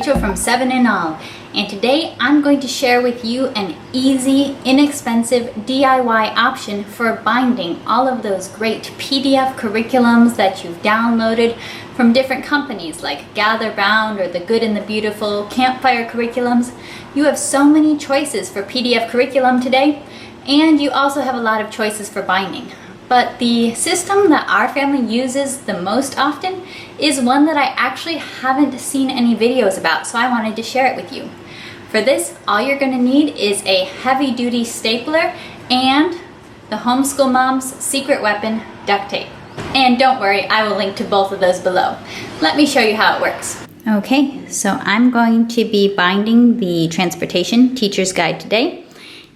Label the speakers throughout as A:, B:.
A: Rachel from 7 in All, and today I'm going to share with you an easy, inexpensive DIY option for binding all of those great PDF curriculums that you've downloaded from different companies like Gatherbound or the Good and the Beautiful, Campfire curriculums. You have so many choices for PDF curriculum today, and you also have a lot of choices for binding. But the system that our family uses the most often is one that I actually haven't seen any videos about, so I wanted to share it with you. For this, all you're going to need is a heavy-duty stapler and the homeschool mom's secret weapon, duct tape. And don't worry, I will link to both of those below. Let me show you how it works. Okay, so I'm going to be binding the Transportation Teacher's Guide today.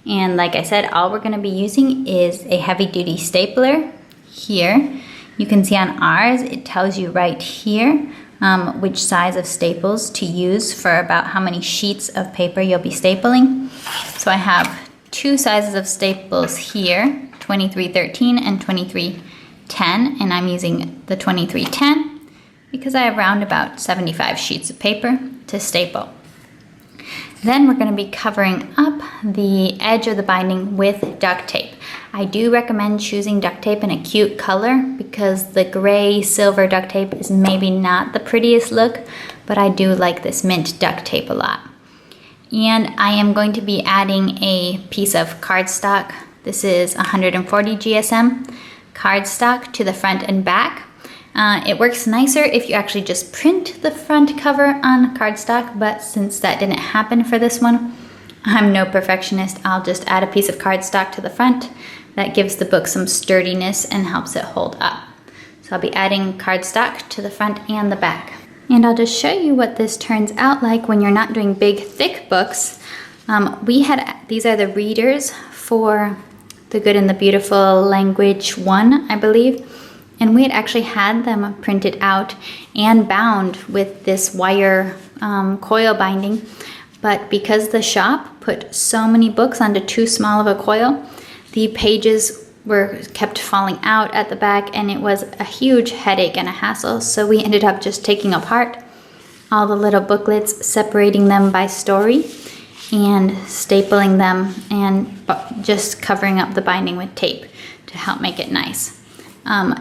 A: And like I said, all we're going to be using is a heavy-duty stapler here. You can see on ours, it tells you right here which size of staples to use for about how many sheets of paper you'll be stapling. So I have two sizes of staples here, 2313 and 2310, and I'm using the 2310 because I have around about 75 sheets of paper to staple. Then we're going to be covering up the edge of the binding with duct tape. I do recommend choosing duct tape in a cute color because the gray silver duct tape is maybe not the prettiest look, but I do like this mint duct tape a lot. And I am going to be adding a piece of cardstock. This is 140 GSM cardstock to the front and back. It works nicer if you actually just print the front cover on cardstock, but since that didn't happen for this one, I'm no perfectionist. I'll just add a piece of cardstock to the front. That gives the book some sturdiness and helps it hold up. So I'll be adding cardstock to the front and the back. And I'll just show you what this turns out like when you're not doing big, thick books. These are the readers for the Good and the Beautiful Language 1, I believe. And we had actually had them printed out and bound with this wire coil binding. But because the shop put so many books onto too small of a coil, the pages were kept falling out at the back, and it was a huge headache and a hassle. So we ended up just taking apart all the little booklets, separating them by story, and stapling them and just covering up the binding with tape to help make it nice.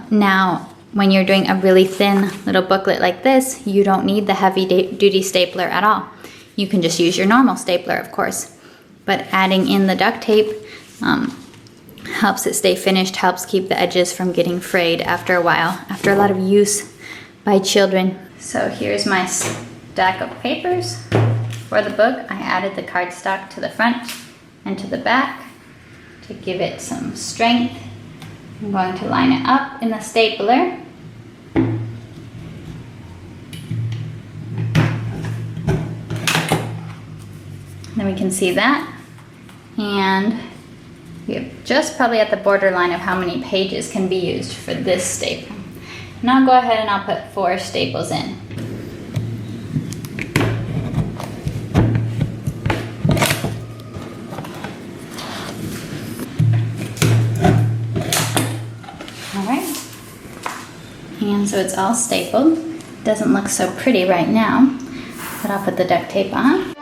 A: Now, when you're doing a really thin little booklet like this, you don't need the heavy-duty stapler at all. You can just use your normal stapler, of course. But adding in the duct tape helps it stay finished, helps keep the edges from getting frayed after a while, after a lot of use by children. So here's my stack of papers for the book. I added the cardstock to the front and to the back to give it some strength. I'm going to line it up in the stapler. Then we can see that. And we're just probably at the borderline of how many pages can be used for this staple. And I'll go ahead and I'll put 4 staples in. And so it's all stapled. Doesn't look so pretty right now, but I'll put the duct tape on.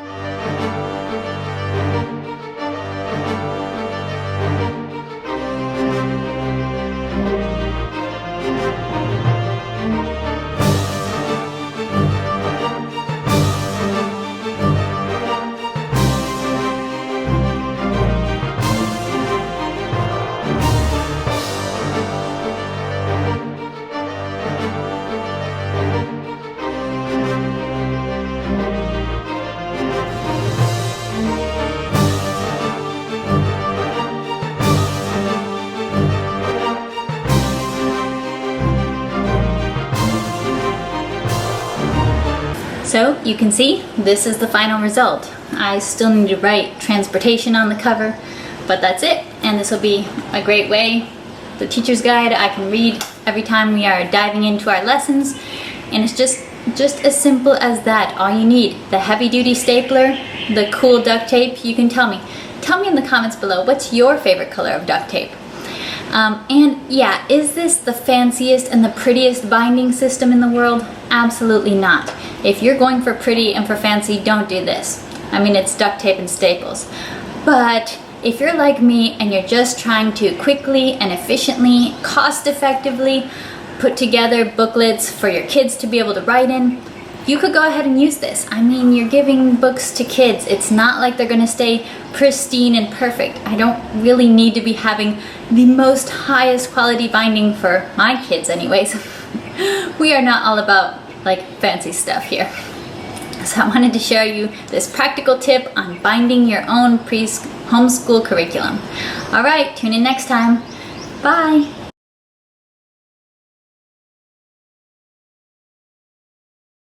A: So you can see this is the final result. I still need to write transportation on the cover, but that's it. And this will be a great way, the teacher's guide I can read every time we are diving into our lessons. And it's just as simple as that. All you need, the heavy duty stapler, the cool duct tape. You can tell me in the comments below, what's your favorite color of duct tape? And yeah, is this the fanciest and the prettiest binding system in the world? Absolutely not. If you're going for pretty and for fancy, don't do this. I mean, it's duct tape and staples. But if you're like me and you're just trying to quickly and efficiently, cost effectively put together booklets for your kids to be able to write in, you could go ahead and use this. I mean, you're giving books to kids. It's not like they're gonna stay pristine and perfect. I don't really need to be having the most highest quality binding for my kids anyways. We are not all about like fancy stuff here. So I wanted to share you this practical tip on binding your own homeschool curriculum. All right, tune in next time. Bye.